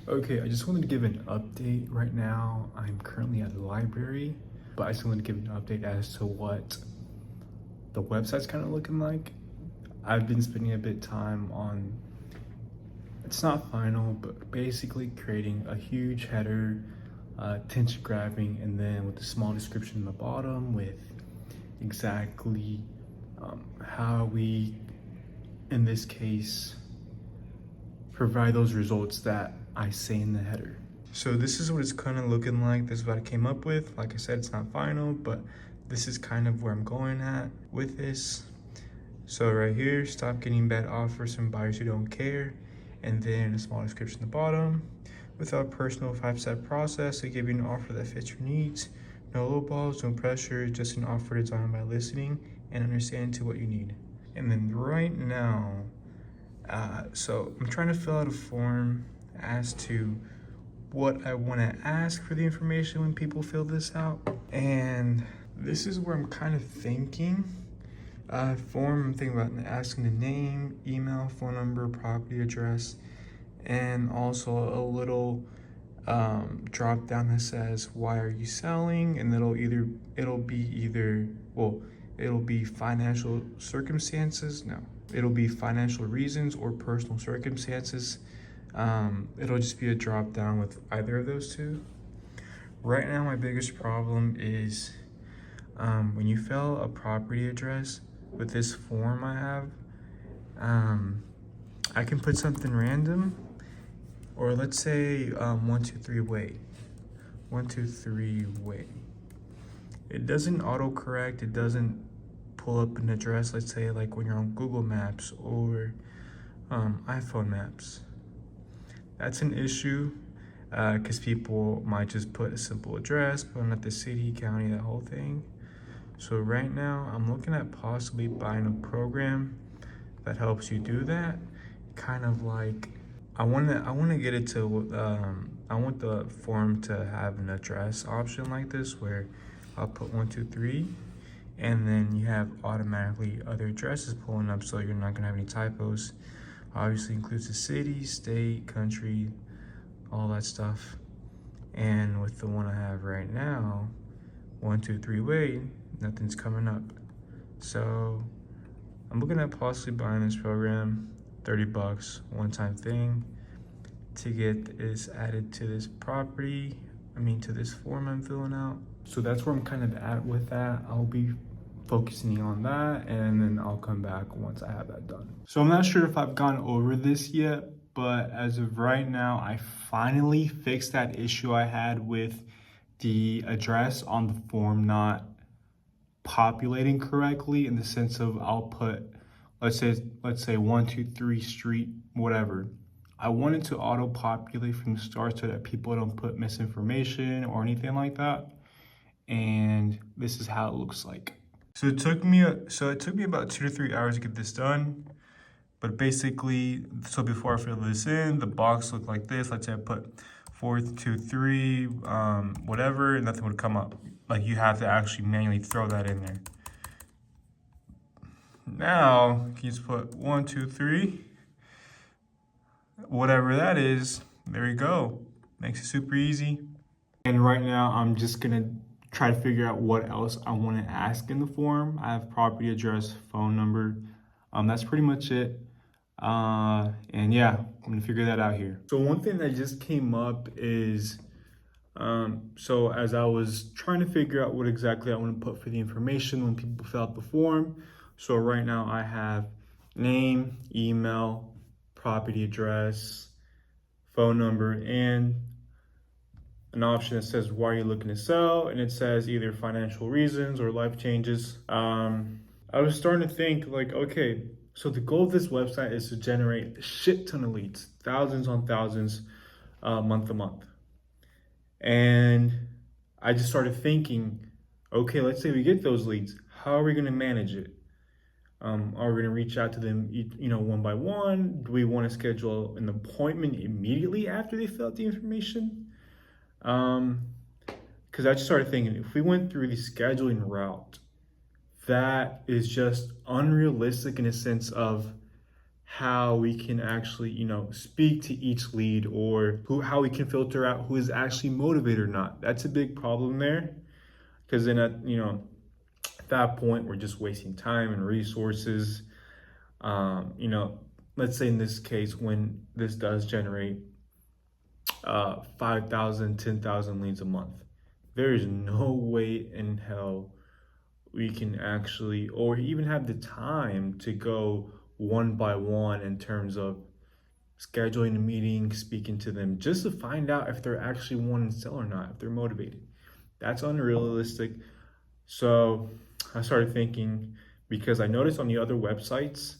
Okay, I just wanted to give an update right now. I'm currently at the library, but I just wanted to give an update as to what the website's kind of looking like. I've been spending a bit of time on, it's not final, but basically creating a huge header, attention grabbing, and then with a small description in the bottom with exactly how we, in this case, provide those results that I say in the header. So this is what it's kind of looking like. This is what I came up with. Like I said, it's not final, but this is kind of where I'm going at with this. So right here, stop getting bad offers from buyers who don't care. And then a small description at the bottom. With our personal 5-step process to give you an offer that fits your needs. No low balls, no pressure, just an offer designed by listening and understanding to what you need. And then right now, so I'm trying to fill out a form as to what I want to ask for the information when people fill this out. And this is where I'm kind of thinking. I'm thinking about asking the name, email, phone number, property address, and also a little drop down that says, why are you selling? And it'll be financial circumstances. No, it'll be financial reasons or personal circumstances. It'll just be a drop down with either of those two. Right now, my biggest problem is when you fill a property address with this form I have, I can put something random, or let's say 123 Way. 123 Way. It doesn't autocorrect, it doesn't pull up an address, let's say like when you're on Google Maps or iPhone Maps. That's an issue because people might just put a simple address, but not the city, county, that whole thing. So right now I'm looking at possibly buying a program that helps you do that. Kind of like, I want to get it to, I want the form to have an address option like this where I'll put 123 and then you have automatically other addresses pulling up so you're not gonna have any typos. Obviously includes the city, state, country, all that stuff. And with the one I have right now, 123 Way, nothing's coming up. So I'm looking at possibly buying this program, 30 bucks, one-time thing, to get this added to this to this form I'm filling out. So that's where I'm kind of at with that. I'll be focusing on that and then I'll come back once I have that done. So I'm not sure if I've gone over this yet, but as of right now, I finally fixed that issue I had with the address on the form not populating correctly, in the sense of I'll put, let's say 123 Street, whatever. I want it to auto populate from the start so that people don't put misinformation or anything like that. And this is how it looks like. So it took me about 2 to 3 hours to get this done. But basically, so before I fill this in, the box looked like this. Let's say I put 423, whatever, and nothing would come up. Like, you have to actually manually throw that in there. Now, you just put 123, whatever that is, there you go. Makes it super easy. And right now, I'm just gonna try to figure out what else I want to ask in the form. I have property address, phone number. That's pretty much it. And yeah, I'm gonna figure that out here. So one thing that just came up is, so as I was trying to figure out what exactly I want to put for the information when people fill out the form. So right now I have name, email, property address, phone number, and an option that says, why are you looking to sell? And it says either financial reasons or life changes. I was starting to think like, okay, so the goal of this website is to generate a shit ton of leads, thousands on thousands, month to month. And I just started thinking, okay, let's say we get those leads. How are we going to manage it? Are we going to reach out to them, one by one? Do we want to schedule an appointment immediately after they fill out the information? Because I just started thinking, if we went through the scheduling route, that is just unrealistic in a sense of how we can actually, speak to each lead, or how we can filter out who is actually motivated or not. That's a big problem there, because then at that point we're just wasting time and resources. Let's say in this case, when this does generate 5,000, 10,000 leads a month, there is no way in hell we can actually, or even have the time to go one by one in terms of scheduling a meeting, speaking to them, just to find out if they're actually wanting to sell or not, if they're motivated. That's unrealistic. So I started thinking, because I noticed on the other websites,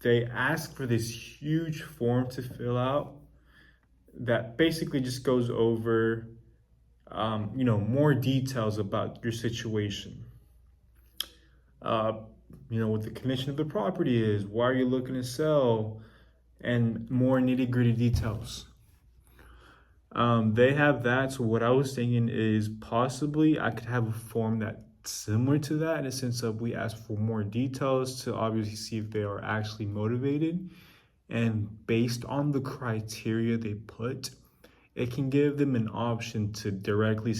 they ask for this huge form to fill out that basically just goes over, more details about your situation. What the condition of the property is, why are you looking to sell, and more nitty gritty details. They have that. So what I was thinking is possibly I could have a form that's similar to that, in the sense of we ask for more details to obviously see if they are actually motivated. And based on the criteria they put, it can give them an option to directly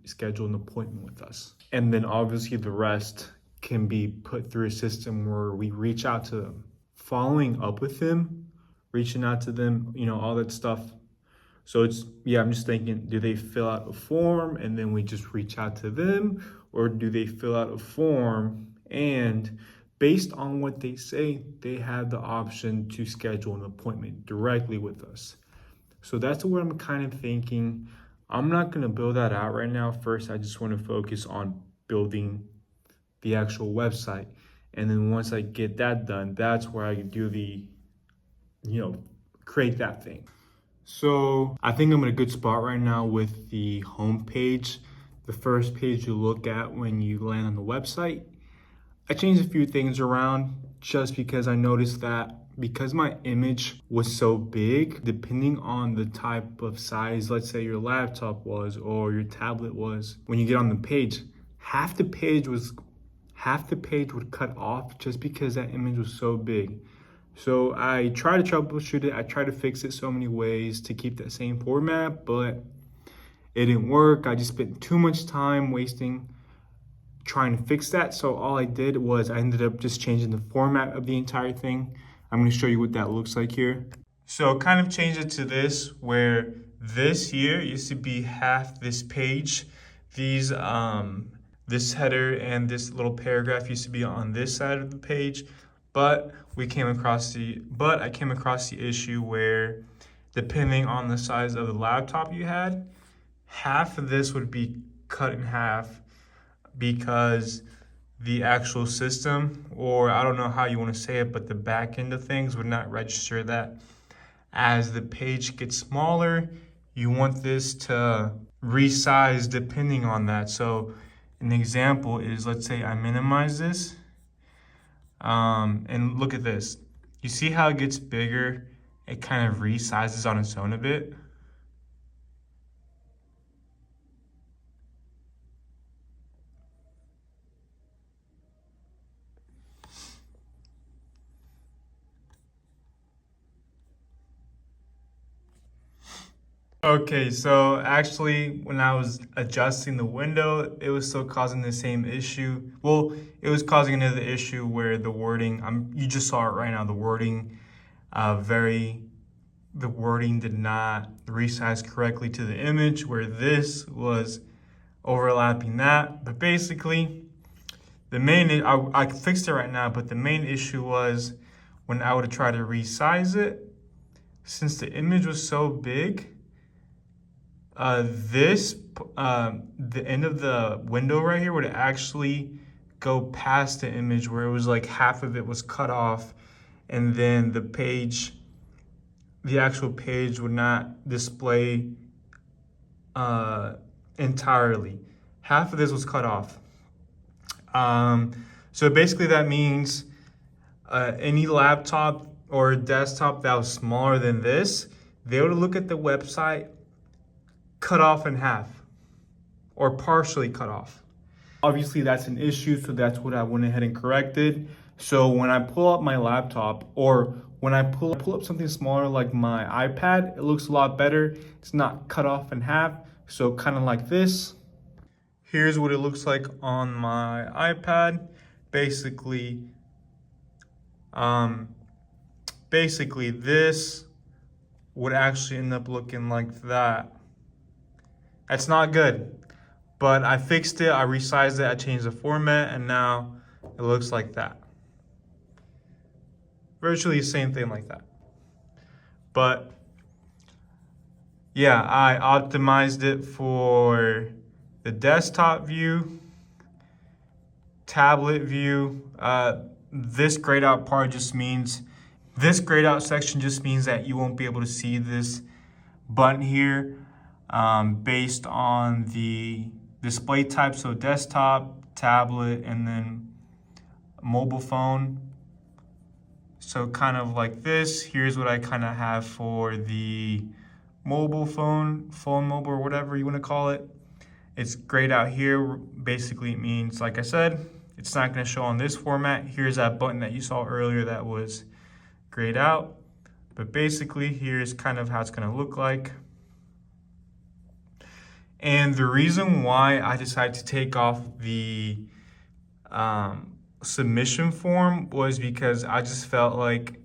schedule an appointment with us. And then obviously the rest can be put through a system where we reach out to them, following up with them, reaching out to them, all that stuff. So I'm just thinking, do they fill out a form and then we just reach out to them? Or do they fill out a form and based on what they say, they have the option to schedule an appointment directly with us? So that's what I'm kind of thinking. I'm not going to build that out right now. First, I just want to focus on building the actual website. And then once I get that done, that's where I can do the, create that thing. So I think I'm in a good spot right now with the home page. The first page you look at when you land on the website. I changed a few things around just because I noticed that because my image was so big, depending on the type of size, let's say your laptop was or your tablet was, when you get on the page, half the page would cut off just because that image was so big. So I tried to troubleshoot it. I tried to fix it so many ways to keep that same format, but it didn't work. I just spent too much time wasting trying to fix that. So all I did was I ended up just changing the format of the entire thing. I'm going to show you what that looks like here. So kind of change it to this, where this here used to be half this page. These this header and this little paragraph used to be on this side of the page, but I came across the issue where, depending on the size of the laptop you had, half of this would be cut in half because the actual system, or I don't know how you want to say it, but the back end of things would not register that. As the page gets smaller, you want this to resize depending on that. So an example is, let's say I minimize this, and look at this. You see how it gets bigger? It kind of resizes on its own a bit. Okay, so actually when I was adjusting the window, it was still causing the same issue. Well, it was causing another issue where the wording, you just saw it right now, the wording did not resize correctly to the image, where this was overlapping that. But basically, I fixed it right now, but the main issue was when I would try to resize it, since the image was so big, the end of the window right here would actually go past the image, where it was like half of it was cut off, and then the actual page would not display entirely. Half of this was cut off. So basically that means any laptop or desktop that was smaller than this, they would look at the website cut off in half or partially cut off. Obviously that's an issue, so that's what I went ahead and corrected. So when I pull up my laptop, or when I pull up something smaller like my iPad, it looks a lot better. It's not cut off in half, so kind of like this. Here's what it looks like on my iPad. Basically, this would actually end up looking like that. That's not good, but I fixed it, I resized it, I changed the format, and now it looks like that. Virtually the same thing like that. But yeah, I optimized it for the desktop view, tablet view. This grayed out part just means, this grayed out section just means that you won't be able to see this button here based on the display type. So desktop, tablet, and then mobile phone. So kind of like this. Here's what I kind of have for the mobile phone mobile, or whatever you want to call it. It's grayed out here. Basically it means, like I said, it's not going to show on this format. Here's that button that you saw earlier that was grayed out. But basically here's kind of how it's going to look like. And the reason why I decided to take off the submission form was because I just felt like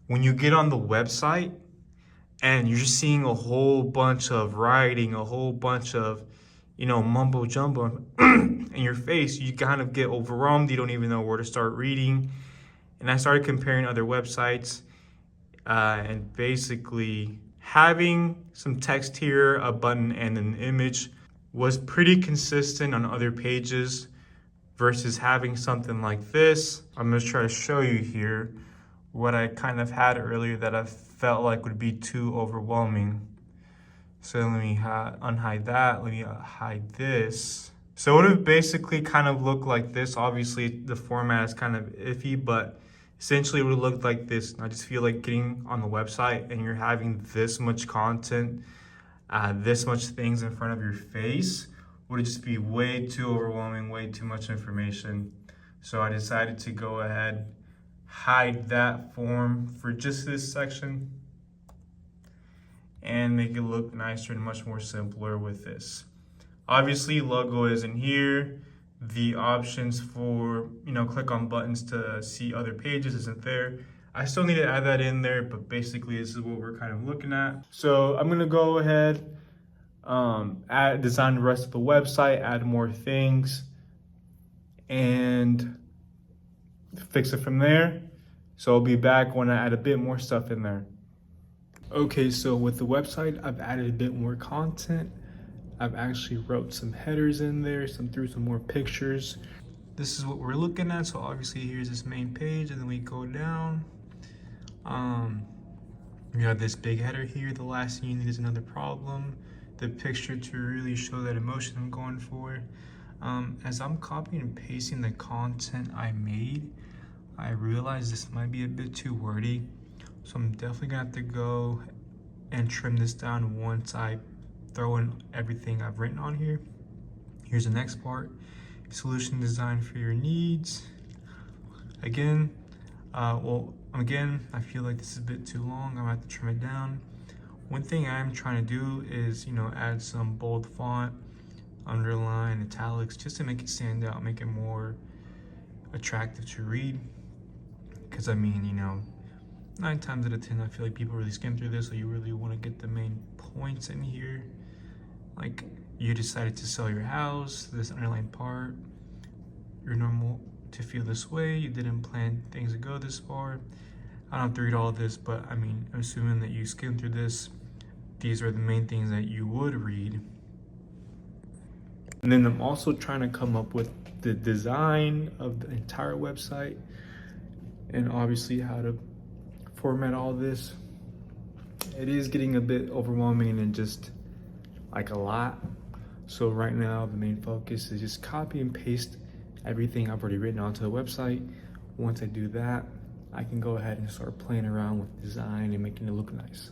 when you get on the website and you're just seeing a whole bunch of writing, a whole bunch of, you know, mumbo jumbo in your face, you kind of get overwhelmed. You don't even know where to start reading. And I started comparing other websites and basically having some text here, a button, and an image was pretty consistent on other pages versus having something like this. I'm gonna try to show you here what I kind of had earlier that I felt like would be too overwhelming. So let me unhide that, let me hide this. So it would have basically kind of looked like this. Obviously the format is kind of iffy, but essentially it would have looked like this. And I just feel like getting on the website and you're having this much content, this much things in front of your face would just be way too overwhelming, way too much information. So I decided to go ahead, hide that form for just this section and make it look nicer and much more simpler with this. Obviously logo isn't here. The options for, you know, click on buttons to see other pages isn't there. I still need to add that in there, but basically this is what we're kind of looking at. So I'm gonna go ahead, design the rest of the website, add more things, and fix it from there. So I'll be back when I add a bit more stuff in there. Okay, so with the website, I've added a bit more content. I've actually wrote some headers in there, threw some more pictures. This is what we're looking at. So obviously here's this main page, and then we go down. We have this big header here. The last thing you need is another problem. The picture to really show that emotion I'm going for. As I'm copying and pasting the content I made, I realized this might be a bit too wordy. So I'm definitely gonna have to go and trim this down once I throw in everything I've written on here. Here's the next part. Solution design for your needs. Again, I feel like this is a bit too long. I'm gonna have to trim it down. One thing I'm trying to do is, you know, add some bold font, underline, italics, just to make it stand out, make it more attractive to read. Because I mean, you know, 9 times out of 10, I feel like people really skim through this, so you really want to get the main points in here. Like, you decided to sell your house, this underlined part, you're normal to feel this way, you didn't plan things to go this far. I don't have to read all of this, but I mean, assuming that you skim through this, these are the main things that you would read. And then I'm also trying to come up with the design of the entire website and obviously how to format all this. It is getting a bit overwhelming and just like a lot. So right now the main focus is just copy and paste everything I've already written onto the website. Once I do that, I can go ahead and start playing around with design and making it look nice.